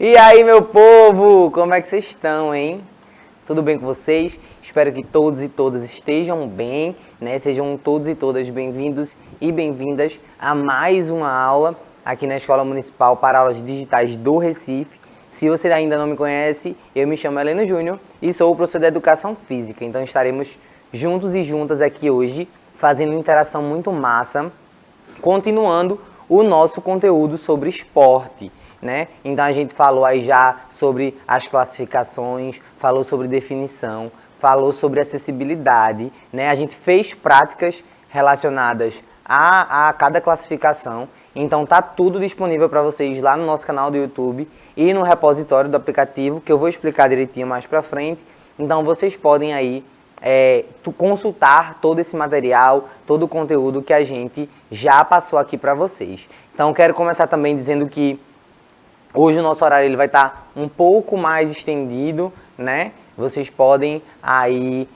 E aí, meu povo, como é que vocês estão, hein? Tudo bem com vocês? Espero que todos e todas estejam bem, né? Sejam todos e todas bem-vindos e bem-vindas a mais uma aula aqui na Escola Municipal para Aulas Digitais do Recife. Se você ainda não me conhece, eu me chamo Heleno Júnior e sou o professor de Educação Física. Então estaremos juntos e juntas aqui hoje, fazendo interação muito massa, continuando o nosso conteúdo sobre esporte, né? Então a gente falou aí já sobre as classificações, falou sobre definição, falou sobre acessibilidade, né? A gente fez práticas relacionadas a cada classificação. Então tá tudo disponível para vocês lá no nosso canal do YouTube e no repositório do aplicativo, que eu vou explicar direitinho mais para frente. Então vocês podem aí consultar todo esse material, todo o conteúdo que a gente já passou aqui para vocês. Então quero começar também dizendo que hoje o nosso horário ele vai estar um pouco mais estendido, né? Vocês podem aí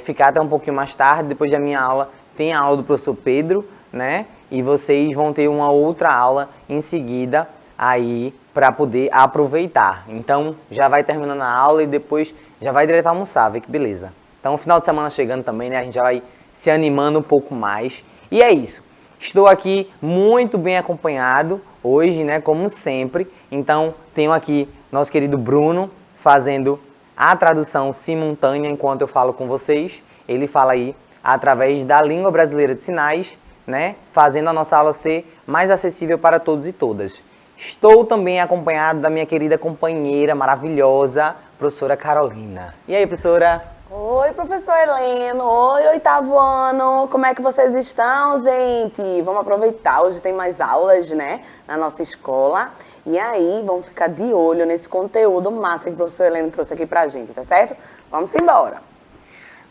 ficar até um pouquinho mais tarde. Depois da minha aula tem a aula do professor Pedro, né? E vocês vão ter uma outra aula em seguida aí para poder aproveitar. Então já vai terminando a aula e depois já vai direto almoçar, vê que beleza. Então, o final de semana chegando também, né? A gente já vai se animando um pouco mais. E é isso. Estou aqui muito bem acompanhado hoje, né? Como sempre. Então, tenho aqui nosso querido Bruno fazendo a tradução simultânea enquanto eu falo com vocês. Ele fala aí através da língua brasileira de sinais, né? Fazendo a nossa aula ser mais acessível para todos e todas. Estou também acompanhado da minha querida companheira maravilhosa, professora Carolina. E aí, professora? Oi, professor Heleno. Oi, oitavo ano. Como é que vocês estão, gente? Vamos aproveitar, hoje tem mais aulas, né, na nossa escola. E aí, vamos ficar de olho nesse conteúdo massa que o professor Heleno trouxe aqui pra gente, tá certo? Vamos embora.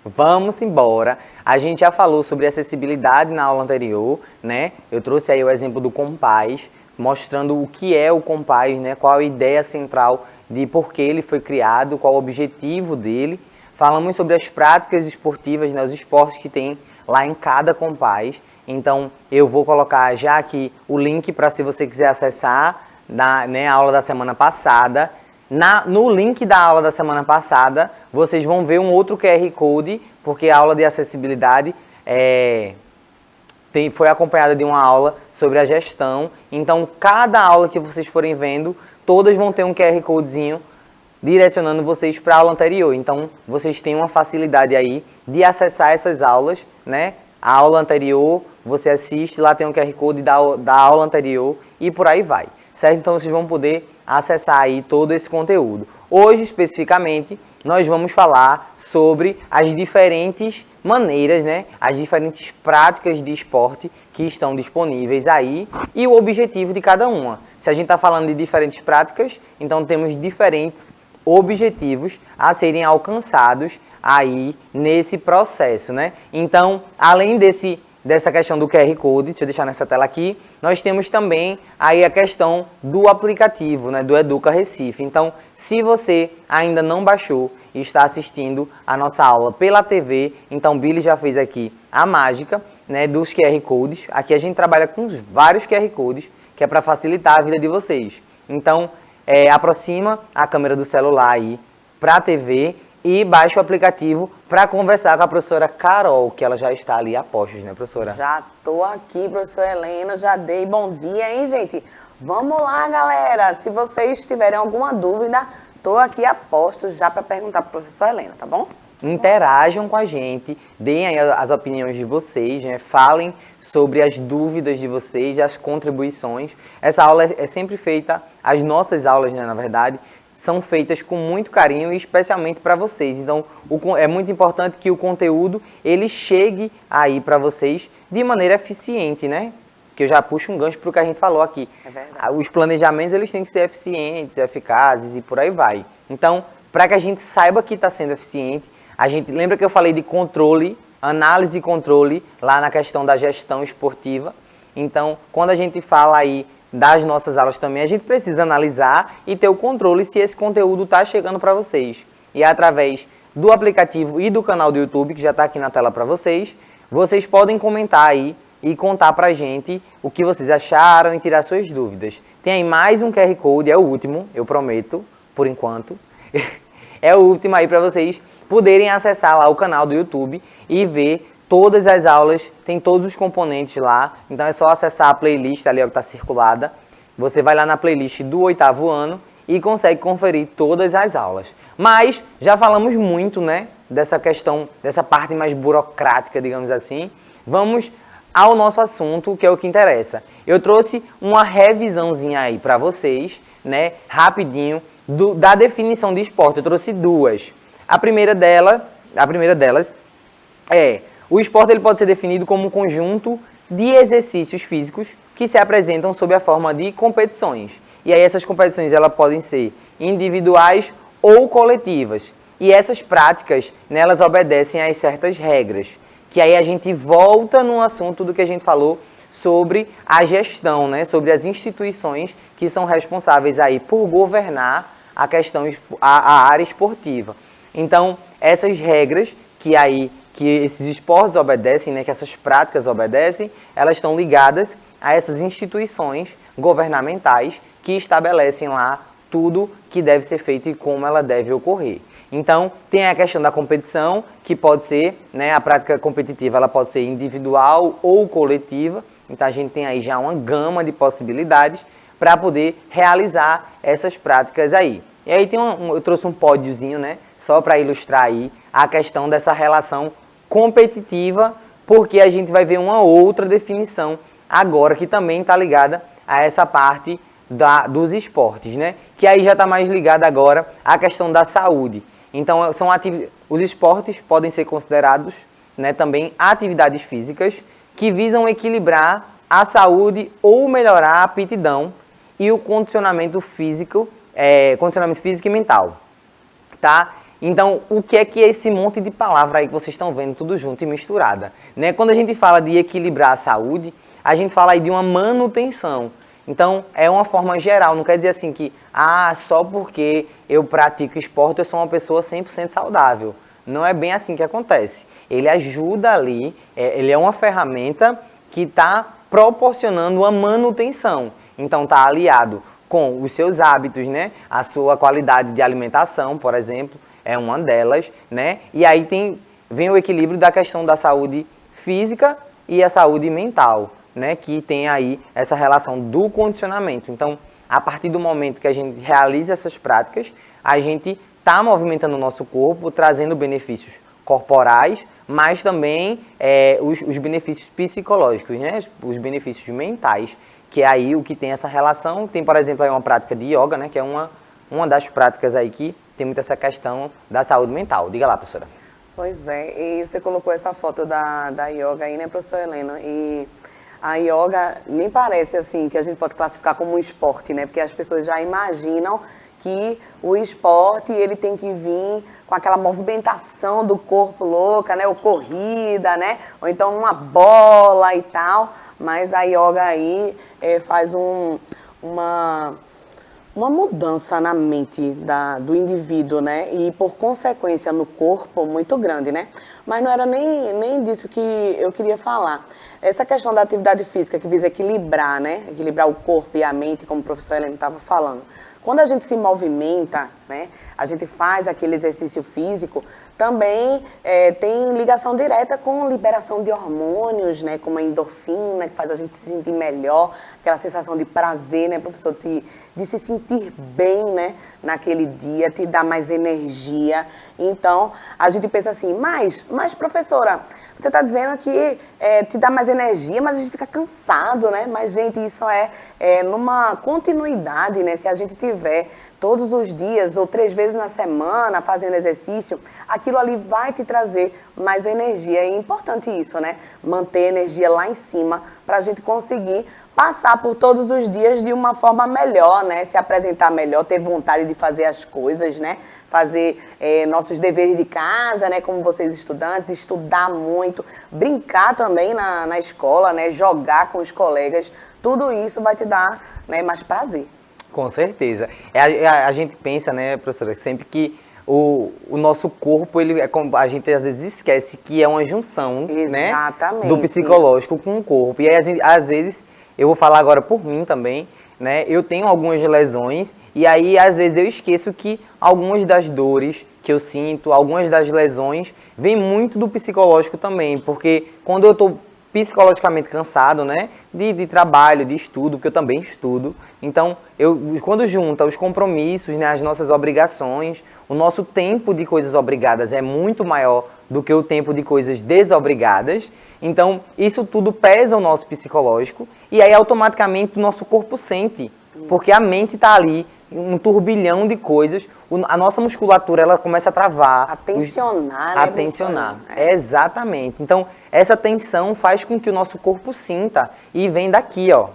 Vamos embora. A gente já falou sobre acessibilidade na aula anterior, né? Eu trouxe aí o exemplo do Compás, mostrando o que é o Compás, né? Qual a ideia central de por que ele foi criado, qual o objetivo dele. Falamos sobre as práticas esportivas, né, os esportes que tem lá em cada Compás. Então, eu vou colocar já aqui o link para se você quiser acessar a aula da semana passada. No link da aula da semana passada, vocês vão ver um outro QR Code, porque a aula de acessibilidade foi acompanhada de uma aula sobre a gestão. Então, cada aula que vocês forem vendo, todas vão ter um QR Codezinho direcionando vocês para a aula anterior. Então, vocês têm uma facilidade aí de acessar essas aulas, né? A aula anterior, você assiste, lá tem um QR Code da aula anterior e por aí vai, certo? Então, vocês vão poder acessar aí todo esse conteúdo. Hoje, especificamente, nós vamos falar sobre as diferentes maneiras, né? As diferentes práticas de esporte que estão disponíveis aí e o objetivo de cada uma. Se a gente está falando de diferentes práticas, então temos diferentes objetivos a serem alcançados aí nesse processo, né? Então, além dessa questão do QR Code, deixa eu deixar nessa tela aqui, nós temos também aí a questão do aplicativo, né, do Educa Recife. Então, se você ainda não baixou e está assistindo a nossa aula pela TV, então Billy já fez aqui a mágica, né, dos QR Codes. Aqui a gente trabalha com vários QR Codes, que é para facilitar a vida de vocês. Então, aproxima a câmera do celular aí para a TV e baixa o aplicativo para conversar com a professora Carol, que ela já está ali a postos, né, professora? Já tô aqui, professor Heleno, já dei bom dia, hein, gente? Vamos lá, galera. Se vocês tiverem alguma dúvida, tô aqui a postos já para perguntar para a professora Helena, tá bom? Interajam com a gente, deem aí as opiniões de vocês, né? Falem sobre as dúvidas de vocês, as contribuições. Essa aula é sempre feita, as nossas aulas, né, na verdade, são feitas com muito carinho e especialmente para vocês. Então, é muito importante que o conteúdo ele chegue aí para vocês de maneira eficiente, né? Que eu já puxo um gancho para o que a gente falou aqui. É verdade. Os planejamentos eles têm que ser eficientes, eficazes e por aí vai. Então, para que a gente saiba que está sendo eficiente, a gente lembra que eu falei de controle, análise e controle lá na questão da gestão esportiva. Então, quando a gente fala aí das nossas aulas também, a gente precisa analisar e ter o controle se esse conteúdo está chegando para vocês. E através do aplicativo e do canal do YouTube, que já está aqui na tela para vocês, vocês podem comentar aí e contar pra gente o que vocês acharam e tirar suas dúvidas. Tem aí mais um QR Code, é o último, eu prometo, por enquanto. É o último aí para vocês poderem acessar lá o canal do YouTube e ver todas as aulas, tem todos os componentes lá. Então é só acessar a playlist ali, ó, que está circulada. Você vai lá na playlist do 8º ano e consegue conferir todas as aulas. Mas já falamos muito, né, dessa questão, dessa parte mais burocrática, digamos assim. Vamos ao nosso assunto, que é o que interessa. Eu trouxe uma revisãozinha aí para vocês, né, rapidinho, da definição de esporte. Eu trouxe duas. A primeira delas é: o esporte ele pode ser definido como um conjunto de exercícios físicos que se apresentam sob a forma de competições. E aí essas competições elas podem ser individuais ou coletivas. E essas práticas, né, elas obedecem a certas regras. Que aí a gente volta no assunto do que a gente falou sobre a gestão, né, sobre as instituições que são responsáveis aí por governar a questão, a área esportiva. Então, essas regras que esses esportes obedecem, né, que essas práticas obedecem, elas estão ligadas a essas instituições governamentais que estabelecem lá tudo que deve ser feito e como ela deve ocorrer. Então, tem a questão da competição, que pode ser, né, a prática competitiva ela pode ser individual ou coletiva. Então, a gente tem aí já uma gama de possibilidades para poder realizar essas práticas aí. E aí eu trouxe um pódiozinho, né, só para ilustrar aí a questão dessa relação competitiva, porque a gente vai ver uma outra definição agora que também está ligada a essa parte dos esportes, né? Que aí já está mais ligada agora à questão da saúde. Então, os esportes podem ser considerados, né, também atividades físicas que visam equilibrar a saúde ou melhorar a aptidão e o condicionamento físico e mental, tá? Então, o que é esse monte de palavra aí que vocês estão vendo tudo junto e misturada, né? Quando a gente fala de equilibrar a saúde, a gente fala aí de uma manutenção. Então, é uma forma geral, não quer dizer assim que, só porque eu pratico esporte eu sou uma pessoa 100% saudável. Não é bem assim que acontece. Ele ajuda ali, ele é uma ferramenta que está proporcionando uma manutenção. Então, está aliado com os seus hábitos, né? A sua qualidade de alimentação, por exemplo, é uma delas, né? E aí vem o equilíbrio da questão da saúde física e a saúde mental, né? Que tem aí essa relação do condicionamento. Então, a partir do momento que a gente realiza essas práticas, a gente está movimentando o nosso corpo, trazendo benefícios corporais, mas também os benefícios psicológicos, né? Os benefícios mentais, que é aí o que tem essa relação. Tem, por exemplo, aí uma prática de yoga, né? Que é uma das práticas aí que tem muito essa questão da saúde mental. Diga lá, professora. Pois é, e você colocou essa foto da yoga aí, né, professora Helena? E a yoga nem parece assim que a gente pode classificar como um esporte, né? Porque as pessoas já imaginam que o esporte ele tem que vir com aquela movimentação do corpo louca, né? Ou corrida, né? Ou então uma bola e tal. Mas a yoga aí faz uma mudança na mente do indivíduo, né? E por consequência no corpo muito grande, né? Mas não era nem disso que eu queria falar. Essa questão da atividade física que visa equilibrar, né? Equilibrar o corpo e a mente, como o professor Helena estava falando. Quando a gente se movimenta, né? A gente faz aquele exercício físico, também tem ligação direta com liberação de hormônios, né? Como a endorfina, que faz a gente se sentir melhor, aquela sensação de prazer, né, professor? De se sentir bem, né? Naquele dia, te dá mais energia. Então, a gente pensa assim, mas professora, você está dizendo que te dá mais energia, mas a gente fica cansado, né? Mas, gente, isso é numa continuidade, né? Se a gente tiver todos os dias ou 3 vezes na semana fazendo exercício, aquilo ali vai te trazer mais energia. É importante isso, né? Manter a energia lá em cima para a gente conseguir passar por todos os dias de uma forma melhor, né? Se apresentar melhor, ter vontade de fazer as coisas, né? Fazer nossos deveres de casa, né? Como vocês estudantes, estudar muito, brincar também na escola, né? Jogar com os colegas, tudo isso vai te dar, né, mais prazer. Com certeza. A gente pensa, né, professora, sempre que o nosso corpo, a gente às vezes esquece que é uma junção, né, do psicológico com o corpo. E aí, às vezes, eu vou falar agora por mim também, né, eu tenho algumas lesões e aí às vezes eu esqueço que algumas das dores que eu sinto, algumas das lesões, vem muito do psicológico também, porque quando eu estou psicologicamente cansado, né, de trabalho, de estudo, porque eu também estudo, então, quando junta os compromissos, né, as nossas obrigações, o nosso tempo de coisas obrigadas é muito maior do que o tempo de coisas desobrigadas, então, isso tudo pesa o nosso psicológico, e aí automaticamente o nosso corpo sente, porque a mente está ali, um turbilhão de coisas, a nossa musculatura ela começa a travar. A tensionar, né? A tensionar, exatamente. Então, essa tensão faz com que o nosso corpo sinta e vem daqui, ó.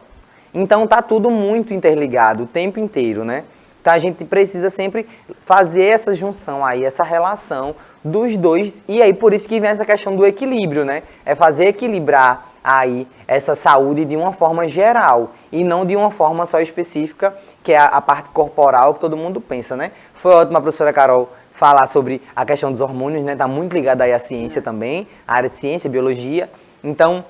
Então, tá tudo muito interligado o tempo inteiro, né? Então, a gente precisa sempre fazer essa junção aí, essa relação dos dois. E aí, por isso que vem essa questão do equilíbrio, né? É fazer equilibrar aí essa saúde de uma forma geral e não de uma forma só específica, que é a parte corporal que todo mundo pensa, né? Foi ótimo a professora Carol falar sobre a questão dos hormônios, né? Tá muito ligada aí à ciência também, a área de ciência, biologia. Então,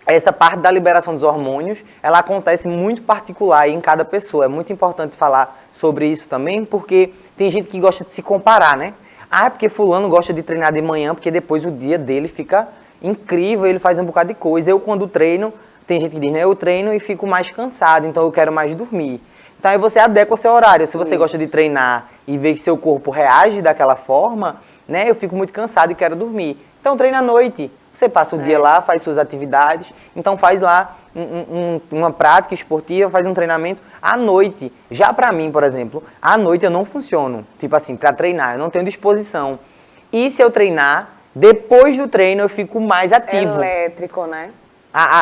essa parte da liberação dos hormônios, ela acontece muito particular em cada pessoa. É muito importante falar sobre isso também, porque tem gente que gosta de se comparar, né? Ah, porque fulano gosta de treinar de manhã, porque depois o dia dele fica incrível, ele faz um bocado de coisa. Eu, quando treino, tem gente que diz, né? Eu treino e fico mais cansado, então eu quero mais dormir. Então aí você adequa o seu horário. Se você gosta de treinar e vê que seu corpo reage daquela forma, né? Eu fico muito cansado e quero dormir. Então treina à noite. Você passa o dia lá, faz suas atividades. Então faz lá uma prática esportiva, faz um treinamento à noite. Já pra mim, por exemplo, à noite eu não funciono. Tipo assim, pra treinar, eu não tenho disposição. E se eu treinar, depois do treino eu fico mais ativo. Elétrico, né?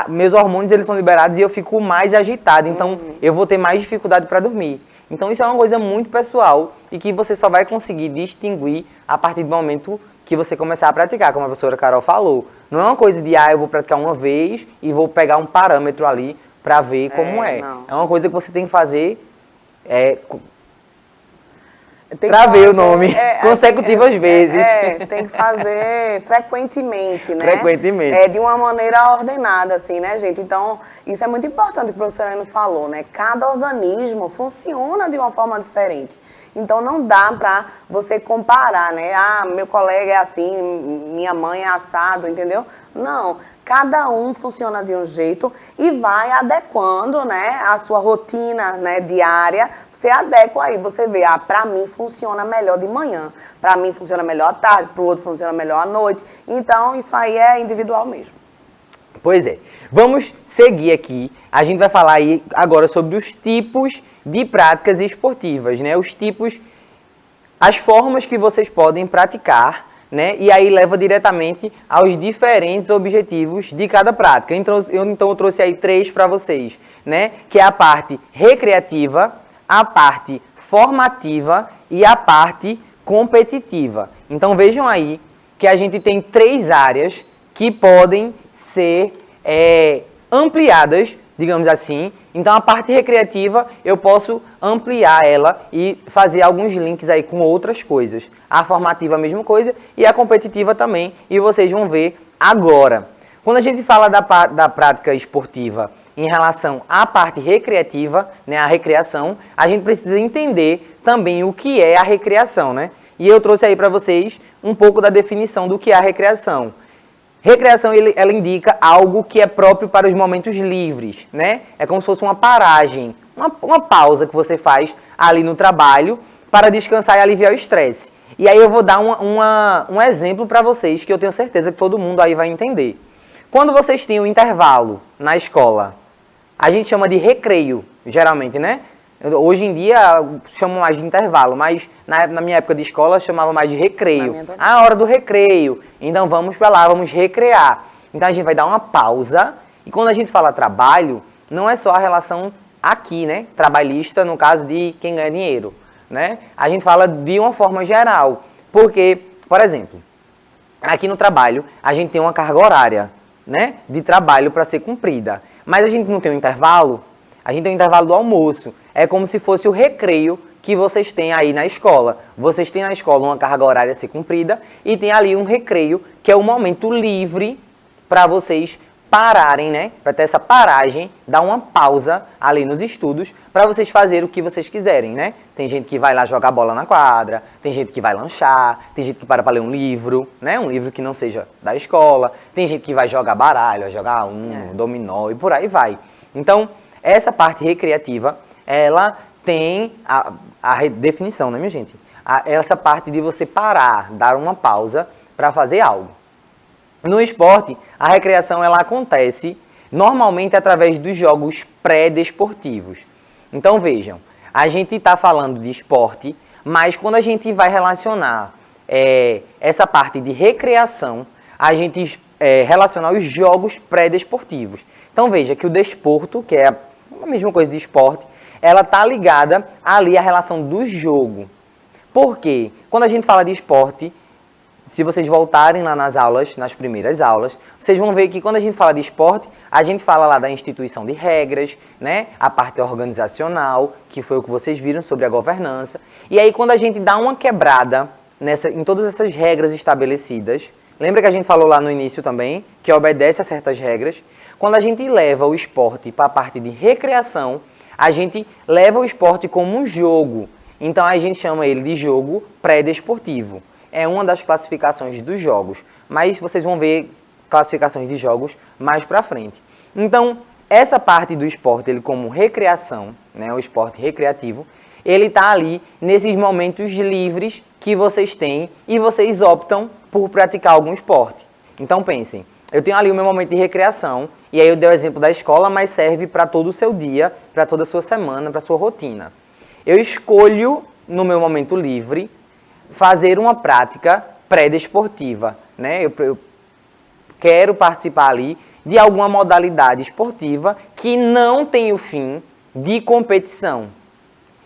Meus hormônios eles são liberados e eu fico mais agitado, então eu vou ter mais dificuldade para dormir. Então isso é uma coisa muito pessoal e que você só vai conseguir distinguir a partir do momento que você começar a praticar, como a professora Carol falou. Não é uma coisa de, eu vou praticar uma vez e vou pegar um parâmetro ali para ver como é. Não. É uma coisa que você tem que fazer Travei o nome consecutivas vezes. Tem que fazer frequentemente, né? Frequentemente. De uma maneira ordenada, assim, né, gente? Então, isso é muito importante que o professor Heleno falou, né? Cada organismo funciona de uma forma diferente. Então, não dá pra você comparar, né? Meu colega é assim, minha mãe é assado, entendeu? Não. Cada um funciona de um jeito e vai adequando, né, a sua rotina, né, diária. Você adequa aí, você vê, pra mim funciona melhor de manhã, pra mim funciona melhor à tarde, pro outro funciona melhor à noite. Então, isso aí é individual mesmo. Pois é. Vamos seguir aqui. A gente vai falar aí agora sobre os tipos de práticas esportivas, né? Os tipos, as formas que vocês podem praticar, né? E aí leva diretamente aos diferentes objetivos de cada prática. Então eu trouxe aí 3 para vocês, né? Que é a parte recreativa, a parte formativa e a parte competitiva. Então vejam aí que a gente tem 3 áreas que podem ser ampliadas, digamos assim. Então a parte recreativa eu posso ampliar ela e fazer alguns links aí com outras coisas. A formativa a mesma coisa e a competitiva também, e vocês vão ver agora. Quando a gente fala da prática esportiva em relação à parte recreativa, né, a recreação, a gente precisa entender também o que é a recreação, né? E eu trouxe aí para vocês um pouco da definição do que é a recreação. Recreação, ela indica algo que é próprio para os momentos livres, né? É como se fosse uma paragem, uma pausa que você faz ali no trabalho para descansar e aliviar o estresse. E aí eu vou dar um exemplo para vocês que eu tenho certeza que todo mundo aí vai entender. Quando vocês têm um intervalo na escola, a gente chama de recreio, geralmente, né? Hoje em dia chamam mais de intervalo, mas na minha época de escola chamava mais de recreio. A hora do recreio. Então vamos para lá, vamos recrear. Então a gente vai dar uma pausa. E quando a gente fala trabalho, não é só a relação aqui, né? Trabalhista, no caso de quem ganha dinheiro, né? A gente fala de uma forma geral. Porque, por exemplo, aqui no trabalho a gente tem uma carga horária, né? De trabalho para ser cumprida. Mas a gente não tem um intervalo. A gente tem um intervalo do almoço. É como se fosse o recreio que vocês têm aí na escola. Vocês têm na escola uma carga horária a ser cumprida e tem ali um recreio, que é um momento livre para vocês pararem, né? Para ter essa paragem, dar uma pausa ali nos estudos, para vocês fazerem o que vocês quiserem, né? Tem gente que vai lá jogar bola na quadra, tem gente que vai lanchar, tem gente que para ler um livro, né? Um livro que não seja da escola, tem gente que vai jogar baralho, vai jogar dominó e por aí vai. Então, essa parte recreativa, ela tem a definição, né, minha gente? Essa parte de você parar, dar uma pausa para fazer algo. No esporte, a recreação ela acontece normalmente através dos jogos pré-desportivos. Então vejam, a gente está falando de esporte, mas quando a gente vai relacionar essa parte de recreação, a gente relaciona os jogos pré-desportivos. Então veja que o desporto, que é a mesma coisa de esporte, ela está ligada ali à relação do jogo. Por quê? Quando a gente fala de esporte, se vocês voltarem lá nas aulas, nas primeiras aulas, vocês vão ver que quando a gente fala de esporte, a gente fala lá da instituição de regras, né? A parte organizacional, que foi o que vocês viram sobre a governança. E aí quando a gente dá uma quebrada em todas essas regras estabelecidas, lembra que a gente falou lá no início também, que obedece a certas regras? Quando a gente leva o esporte para a parte de recreação, a gente leva o esporte como um jogo. Então a gente chama ele de jogo pré-desportivo. É uma das classificações dos jogos, mas vocês vão ver classificações de jogos mais para frente. Então, essa parte do esporte, ele como recreação, né, o esporte recreativo, ele está ali nesses momentos livres que vocês têm e vocês optam por praticar algum esporte. Então pensem, eu tenho ali o meu momento de recreação, e aí eu dei o exemplo da escola, mas serve para todo o seu dia, para toda a sua semana, para a sua rotina. Eu escolho, no meu momento livre, fazer uma prática pré-desportiva, né? Eu quero participar ali de alguma modalidade esportiva que não tem o fim de competição.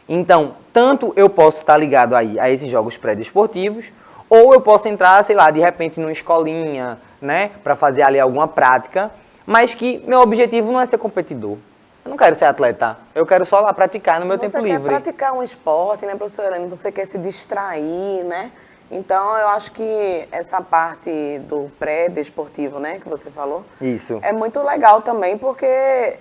Então, tanto eu posso estar ligado aí a esses jogos pré-desportivos, ou eu posso entrar, sei lá, de repente numa escolinha, né? Para fazer ali alguma prática, mas que meu objetivo não é ser competidor. Eu não quero ser atleta, eu quero só lá praticar no meu tempo livre. Você quer praticar um esporte, né, professora Helene? Você quer se distrair, né? Então, eu acho que essa parte do pré-desportivo, né, que você falou, isso é muito legal também, porque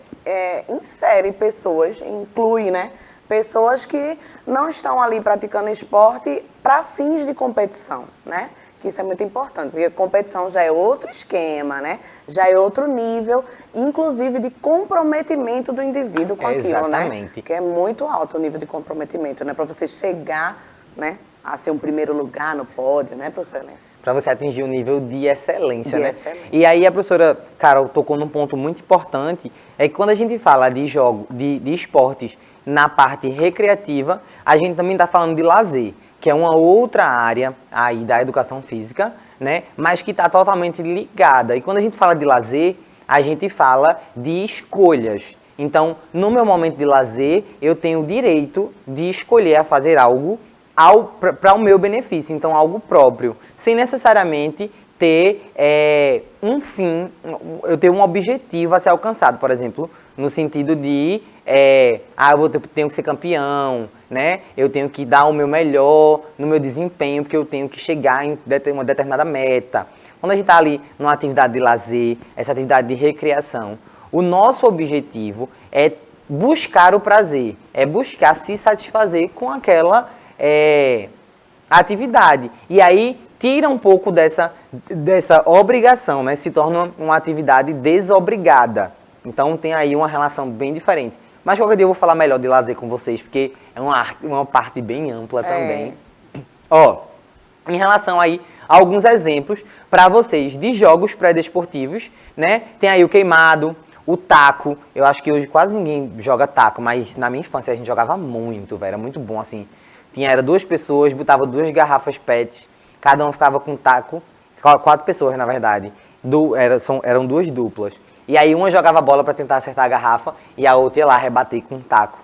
insere pessoas, inclui, né, pessoas que não estão ali praticando esporte para fins de competição, né? Que isso é muito importante, porque competição já é outro esquema, né? Já é outro nível, inclusive de comprometimento do indivíduo com aquilo, exatamente, né? Que é muito alto o nível de comprometimento, né? Para você chegar, né, a ser um primeiro lugar no pódio, né, professora Helene? Para você atingir um nível de excelência, né? Excelência. E aí a professora Carol tocou num ponto muito importante, é que quando a gente fala de de esportes na parte recreativa, a gente também está falando de lazer, que é uma outra área aí da educação física, né? Mas que está totalmente ligada. E quando a gente fala de lazer, a gente fala de escolhas. Então, no meu momento de lazer, eu tenho o direito de escolher a fazer algo para o meu benefício, então algo próprio, sem necessariamente ter um fim, eu tenho um objetivo a ser alcançado, por exemplo, no sentido de, tenho que ser campeão, né? Eu tenho que dar o meu melhor no meu desempenho, porque eu tenho que chegar em uma determinada meta. Quando a gente está ali numa atividade de lazer, essa atividade de recreação, o nosso objetivo é buscar o prazer, é buscar se satisfazer com aquela atividade. E aí tira um pouco dessa obrigação, né? Se torna uma atividade desobrigada. Então tem aí uma relação bem diferente. Mas qualquer dia eu vou falar melhor de lazer com vocês, porque é uma parte bem ampla também. Ó, em relação aí a alguns exemplos para vocês de jogos pré-desportivos, né? Tem aí o queimado, o taco. Eu acho que hoje quase ninguém joga taco, mas na minha infância a gente jogava muito, velho. Era muito bom, assim. Era 2 pessoas, botava 2 garrafas PET, cada um ficava com um taco, 4 pessoas na verdade. Eram 2 duplas. E aí uma jogava a bola para tentar acertar a garrafa e a outra ia lá rebater com um taco.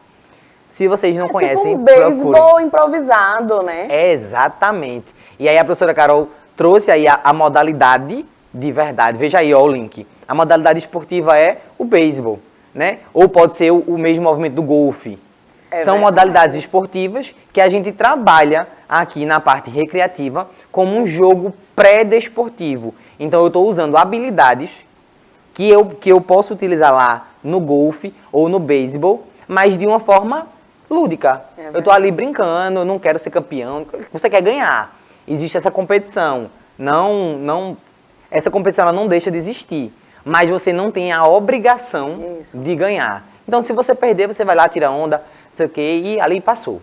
Se vocês não conhecem, tipo um beisebol improvisado, né? Exatamente. E aí a professora Carol trouxe aí a modalidade de verdade. Veja aí, ó, o link. A modalidade esportiva é o beisebol, né? Ou pode ser o mesmo movimento do golfe. São verdade. modalidades esportivas que a gente trabalha aqui na parte recreativa como um jogo pré-desportivo. Então, eu estou usando habilidades que eu posso utilizar lá no golfe ou no beisebol, mas de uma forma lúdica. Eu estou ali brincando, eu não quero ser campeão, você quer ganhar. Existe essa competição. Essa competição ela não deixa de existir, mas você não tem a obrigação de ganhar. Então, se você perder, você vai lá, tira onda, não sei o quê, e ali passou.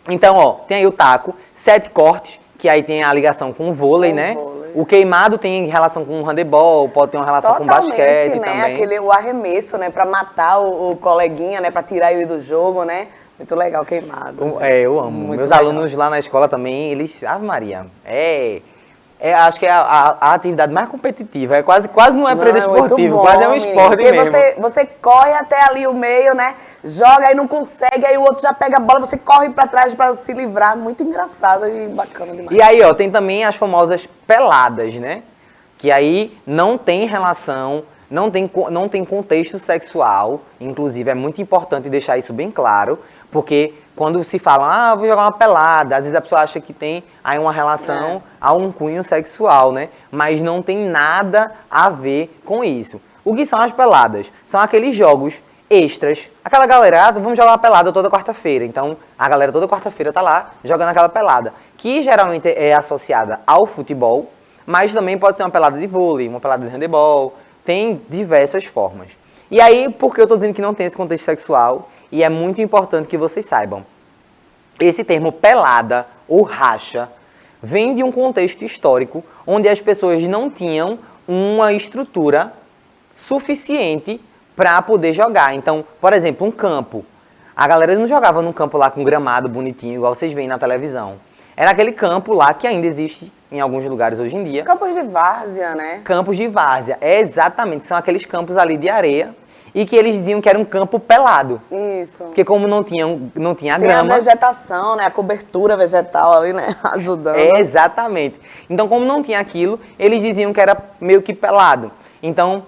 Então, ó, tem aí o taco, 7 cortes, que aí tem a ligação com o vôlei, né? O queimado tem relação com o handebol, pode ter uma relação com o basquete, né? Também. O arremesso, né? Pra matar o coleguinha, né? Pra tirar ele do jogo, né? Muito legal, queimado. Eu amo. Muito Meus legal. Alunos lá na escola também, eles... Ave Maria, acho que é a atividade mais competitiva. Quase não é pré-desportivo, quase é um esporte mesmo. Você corre até ali o meio, né? Joga, aí não consegue, aí o outro já pega a bola, você corre pra trás pra se livrar. Muito engraçado e bacana demais. E aí, ó, tem também as famosas peladas, né? Que aí não tem relação, não tem contexto sexual. Inclusive, é muito importante deixar isso bem claro, porque quando se fala, vou jogar uma pelada, às vezes a pessoa acha que tem aí uma relação a um cunho sexual, né? Mas não tem nada a ver com isso. O que são as peladas? São aqueles jogos extras. Aquela galera, vamos jogar uma pelada toda quarta-feira. Então, a galera toda quarta-feira tá lá jogando aquela pelada, que geralmente é associada ao futebol, mas também pode ser uma pelada de vôlei, uma pelada de handebol, tem diversas formas. E aí, por que eu tô dizendo que não tem esse contexto sexual? E é muito importante que vocês saibam. Esse termo pelada ou racha vem de um contexto histórico onde as pessoas não tinham uma estrutura suficiente para poder jogar. Então, por exemplo, um campo. A galera não jogava num campo lá com gramado bonitinho, igual vocês veem na televisão. Era aquele campo lá que ainda existe em alguns lugares hoje em dia. Campos de várzea, né? Campos de várzea, exatamente. São aqueles campos ali de areia. E que eles diziam que era um campo pelado. Isso. Porque como não tinha grama... a vegetação, né? A cobertura vegetal ali, né? Ajudando. Exatamente. Então, como não tinha aquilo, eles diziam que era meio que pelado. Então,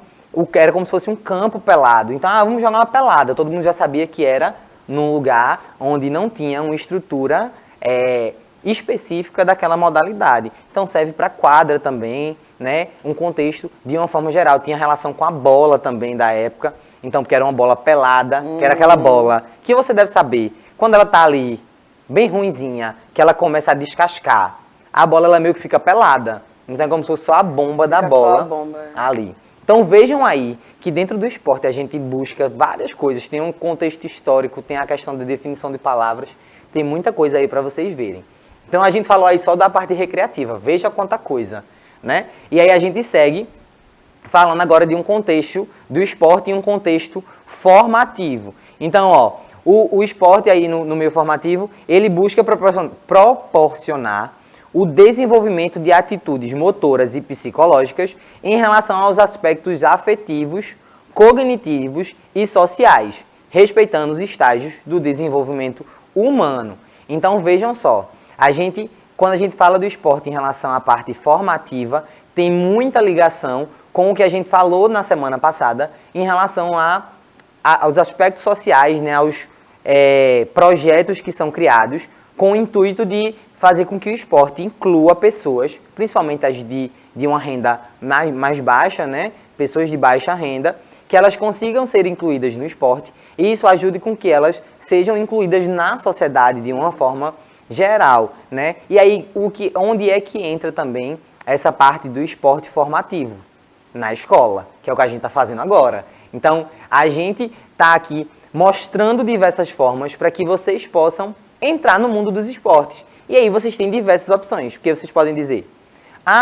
era como se fosse um campo pelado. Então, vamos jogar uma pelada. Todo mundo já sabia que era num lugar onde não tinha uma estrutura específica daquela modalidade. Então, serve para quadra também, né? Um contexto de uma forma geral. Tinha relação com a bola também da época. Então, porque era uma bola pelada, que era aquela bola que você deve saber, quando ela tá ali, bem ruinzinha, que ela começa a descascar, a bola ela meio que fica pelada. Então, é como se fosse só a bomba da bola ali. Então, vejam aí que dentro do esporte a gente busca várias coisas. Tem um contexto histórico, tem a questão da definição de palavras, tem muita coisa aí para vocês verem. Então, a gente falou aí só da parte recreativa. Veja quanta coisa, né? E aí a gente segue falando agora de um contexto do esporte em um contexto formativo. Então, ó, o esporte aí no meio formativo, ele busca proporcionar o desenvolvimento de atitudes motoras e psicológicas em relação aos aspectos afetivos, cognitivos e sociais, respeitando os estágios do desenvolvimento humano. Então, vejam só, quando a gente fala do esporte em relação à parte formativa, tem muita ligação com o que a gente falou na semana passada em relação aos aspectos sociais, né, aos projetos que são criados com o intuito de fazer com que o esporte inclua pessoas, principalmente as de uma renda mais baixa, né, pessoas de baixa renda, que elas consigam ser incluídas no esporte e isso ajude com que elas sejam incluídas na sociedade de uma forma geral, né? E aí, onde é que entra também essa parte do esporte formativo? Na escola, que é o que a gente está fazendo agora. Então, a gente está aqui mostrando diversas formas para que vocês possam entrar no mundo dos esportes. E aí vocês têm diversas opções, porque vocês podem dizer,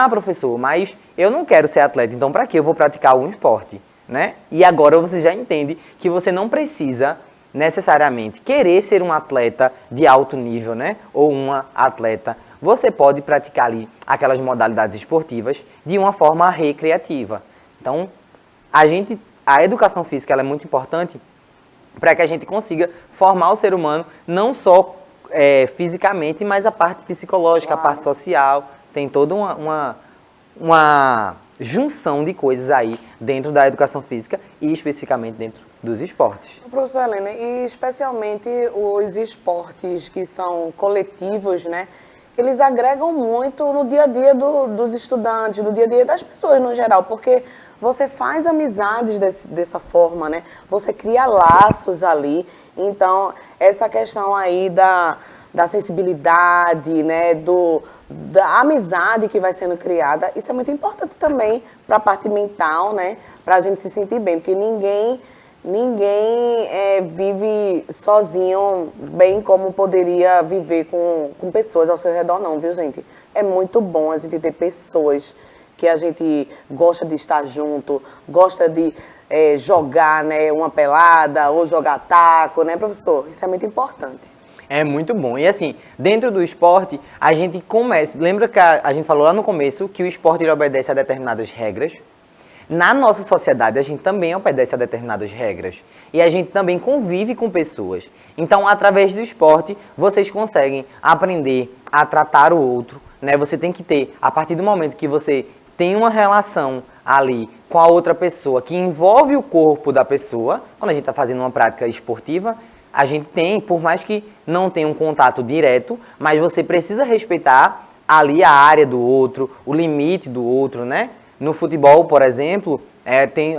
professor, mas eu não quero ser atleta, então para que eu vou praticar algum esporte? Né? E agora você já entende que você não precisa necessariamente querer ser um atleta de alto nível, né? Ou uma atleta. Você pode praticar ali aquelas modalidades esportivas de uma forma recreativa. Então, a educação física ela é muito importante para que a gente consiga formar o ser humano não só fisicamente, mas a parte psicológica, a parte social. Tem toda uma junção de coisas aí dentro da educação física e especificamente dentro dos esportes. Professor Helena, e especialmente os esportes que são coletivos, né? Eles agregam muito no dia a dia dos estudantes, no dia a dia das pessoas no geral, porque você faz amizades dessa forma, né? Você cria laços ali. Então, essa questão aí da sensibilidade, né? Da amizade que vai sendo criada, isso é muito importante também para a parte mental, né? Para a gente se sentir bem, porque ninguém vive sozinho bem como poderia viver com pessoas ao seu redor, não, viu, gente? É muito bom a gente ter pessoas que a gente gosta de estar junto, gosta de jogar, né, uma pelada ou jogar taco, né, professor? Isso é muito importante. É muito bom. E assim, dentro do esporte, a gente começa... Lembra que a gente falou lá no começo que o esporte ele obedece a determinadas regras? Na nossa sociedade, a gente também obedece a determinadas regras. E a gente também convive com pessoas. Então, através do esporte, vocês conseguem aprender a tratar o outro, né? Você tem que ter, a partir do momento que você tem uma relação ali com a outra pessoa, que envolve o corpo da pessoa, quando a gente está fazendo uma prática esportiva, a gente tem, por mais que não tenha um contato direto, mas você precisa respeitar ali a área do outro, o limite do outro, né? No futebol, por exemplo,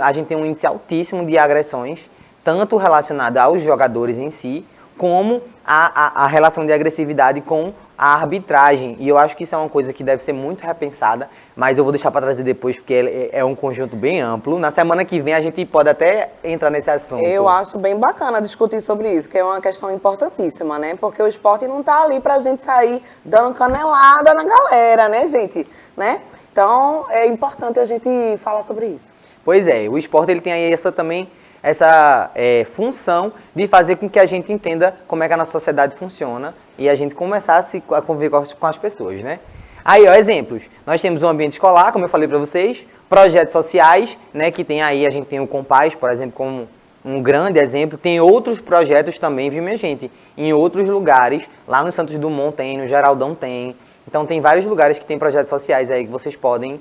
a gente tem um índice altíssimo de agressões, tanto relacionado aos jogadores em si, como a relação de agressividade com a arbitragem. E eu acho que isso é uma coisa que deve ser muito repensada, mas eu vou deixar para trazer depois, porque é um conjunto bem amplo. Na semana que vem a gente pode até entrar nesse assunto. Eu acho bem bacana discutir sobre isso, que é uma questão importantíssima, né? Porque o esporte não tá ali pra gente sair dando canelada na galera, né, gente? Né? Então, é importante a gente falar sobre isso. Pois é, o esporte ele tem aí essa função de fazer com que a gente entenda como é que a nossa sociedade funciona e a gente começar a conviver com as pessoas, né? Aí, ó, exemplos. Nós temos um ambiente escolar, como eu falei para vocês, projetos sociais, né, que tem aí, a gente tem o Compaz, por exemplo, como um grande exemplo. Tem outros projetos também, viu, minha gente? Em outros lugares, lá no Santos Dumont tem, no Geraldão tem. Então, tem vários lugares que tem projetos sociais aí que vocês podem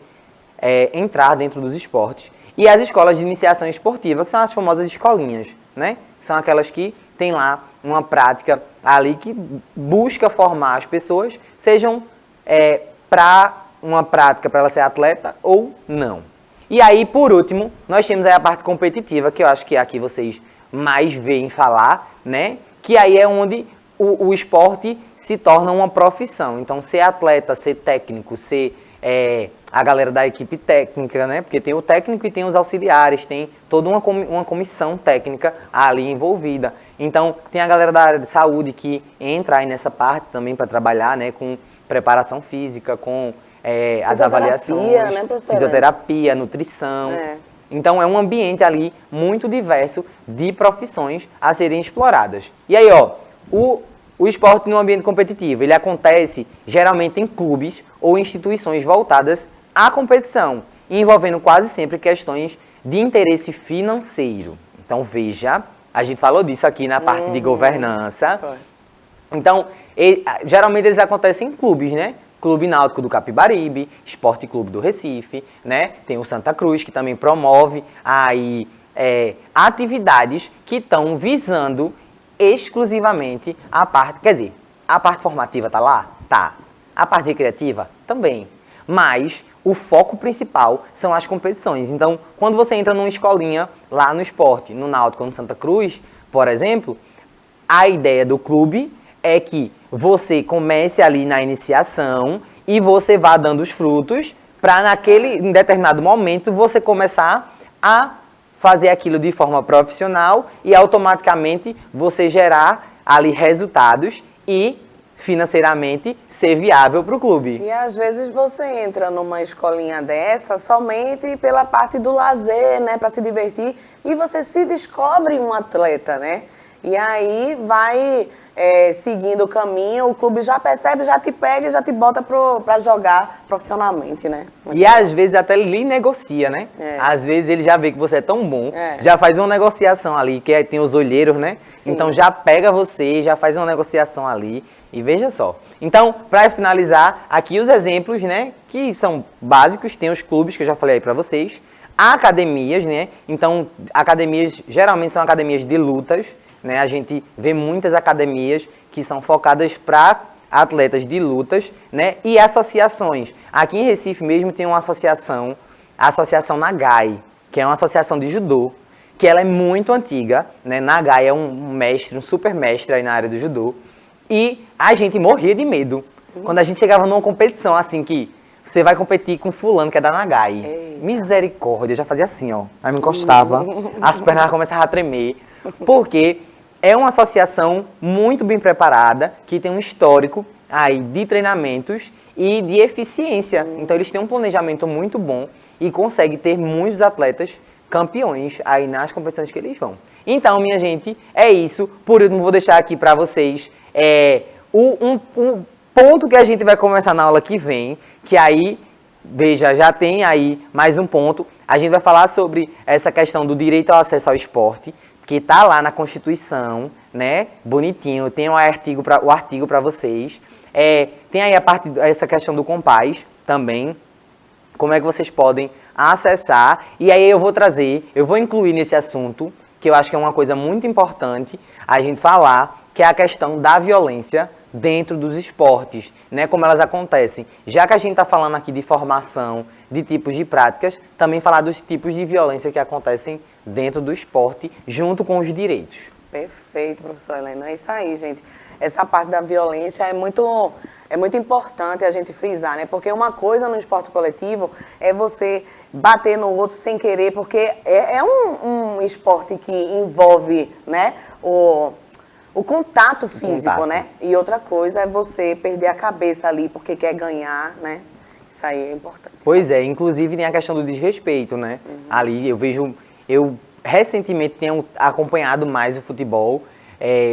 entrar dentro dos esportes. E as escolas de iniciação esportiva, que são as famosas escolinhas, né? São aquelas que tem lá uma prática ali que busca formar as pessoas, sejam para uma prática para ela ser atleta ou não. E aí, por último, nós temos aí a parte competitiva, que eu acho que é a que vocês mais veem falar, né? Que aí é onde o esporte se torna uma profissão. Então, ser atleta, ser técnico, ser a galera da equipe técnica, né? Porque tem o técnico e tem os auxiliares, tem toda uma comissão técnica ali envolvida. Então, tem a galera da área de saúde que entra aí nessa parte também para trabalhar, né? Com preparação física, com as avaliações, né, fisioterapia, nutrição. Então, é um ambiente ali muito diverso de profissões a serem exploradas. E aí, ó, o esporte no ambiente competitivo, ele acontece geralmente em clubes ou instituições voltadas à competição, envolvendo quase sempre questões de interesse financeiro. Então, veja, a gente falou disso aqui na parte de governança. Então, geralmente eles acontecem em clubes, né? Clube Náutico do Capibaribe, Esporte Clube do Recife, né? Tem o Santa Cruz, que também promove aí atividades que estão visando exclusivamente a parte, quer dizer, a parte formativa tá lá? Tá. A parte recreativa? Também. Mas o foco principal são as competições. Então, quando você entra numa escolinha lá no esporte, no Náutico ou no Santa Cruz, por exemplo, a ideia do clube é que você comece ali na iniciação e você vá dando os frutos para em determinado momento, você começar a fazer aquilo de forma profissional e automaticamente você gerar ali resultados e financeiramente ser viável para o clube. E às vezes você entra numa escolinha dessa somente pela parte do lazer, né, para se divertir, e você se descobre um atleta, né? E aí vai seguindo o caminho, o clube já percebe, já te pega e já te bota para jogar profissionalmente, né? E às vezes até lhe negocia, né? Às vezes ele já vê que você é tão bom, já faz uma negociação ali, que tem os olheiros, né? Sim. Então já pega você, já faz uma negociação ali e veja só. Então, para finalizar, aqui os exemplos, né, que são básicos, tem os clubes que eu já falei aí para vocês, Há academias, né? Então, academias geralmente são academias de lutas, né? A gente vê muitas academias que são focadas para atletas de lutas, né? E associações. Aqui em Recife mesmo tem uma associação, a Associação Nagai, que é uma associação de judô, que ela é muito antiga, né? Nagai é um mestre, um super mestre aí na área do judô. E a gente morria de medo quando a gente chegava numa competição assim que você vai competir com fulano que é da Nagai. Eita. Misericórdia, eu já fazia assim, ó. Aí me encostava, as pernas começavam a tremer. Porque é uma associação muito bem preparada, que tem um histórico aí de treinamentos e de eficiência. Então eles têm um planejamento muito bom e conseguem ter muitos atletas campeões aí nas competições que eles vão. Então, minha gente, é isso. Por último, vou deixar aqui para vocês um ponto que a gente vai começar na aula que vem, que aí, veja, já tem aí mais um ponto. A gente vai falar sobre essa questão do direito ao acesso ao esporte, que está lá na Constituição, né? Bonitinho, tem o artigo para vocês. Tem aí essa questão do Compaz também, como é que vocês podem acessar. E aí eu vou incluir nesse assunto, que eu acho que é uma coisa muito importante a gente falar, que é a questão da violência dentro dos esportes, né, como elas acontecem. Já que a gente está falando aqui de formação, de tipos de práticas, também falar dos tipos de violência que acontecem dentro do esporte, junto com os direitos. Perfeito, professor Helena. É isso aí, gente. Essa parte da violência é muito importante a gente frisar, né? Porque uma coisa no esporte coletivo é você bater no outro sem querer, porque é um esporte que envolve, né, o contato físico, né? E outra coisa é você perder a cabeça ali porque quer ganhar, né? Isso aí é importante. Pois é, inclusive tem a questão do desrespeito, né? Ali eu recentemente tenho acompanhado mais o futebol,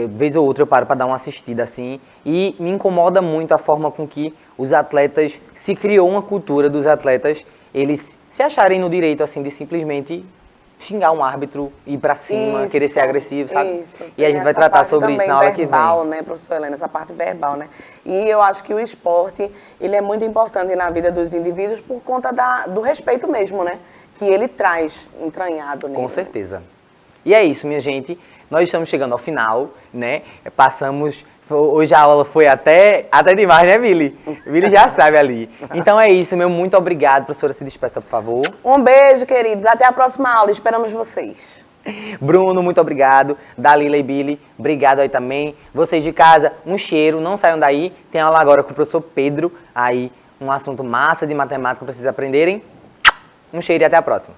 vez ou outra eu paro para dar uma assistida assim, e me incomoda muito a forma com que os atletas, se criou uma cultura dos atletas, eles se acharem no direito assim de simplesmente xingar um árbitro, ir pra cima, querer ser agressivo, sabe? Isso. E a gente vai tratar sobre isso na aula que vem. Verbal, né, professor Helena, essa parte verbal, né? E eu acho que o esporte, ele é muito importante na vida dos indivíduos por conta do respeito mesmo, né? Que ele traz entranhado nele. Com certeza. E é isso, minha gente. Nós estamos chegando ao final, né? Hoje a aula foi até demais, né, Billy? Billy já sabe ali. Então é isso, meu muito obrigado. Professora, se despeça, por favor. Um beijo, queridos. Até a próxima aula. Esperamos vocês. Bruno, muito obrigado. Dalila e Billy, obrigado aí também. Vocês de casa, um cheiro. Não saiam daí. Tem aula agora com o professor Pedro. Aí, um assunto massa de matemática para vocês aprenderem. Um cheiro e até a próxima.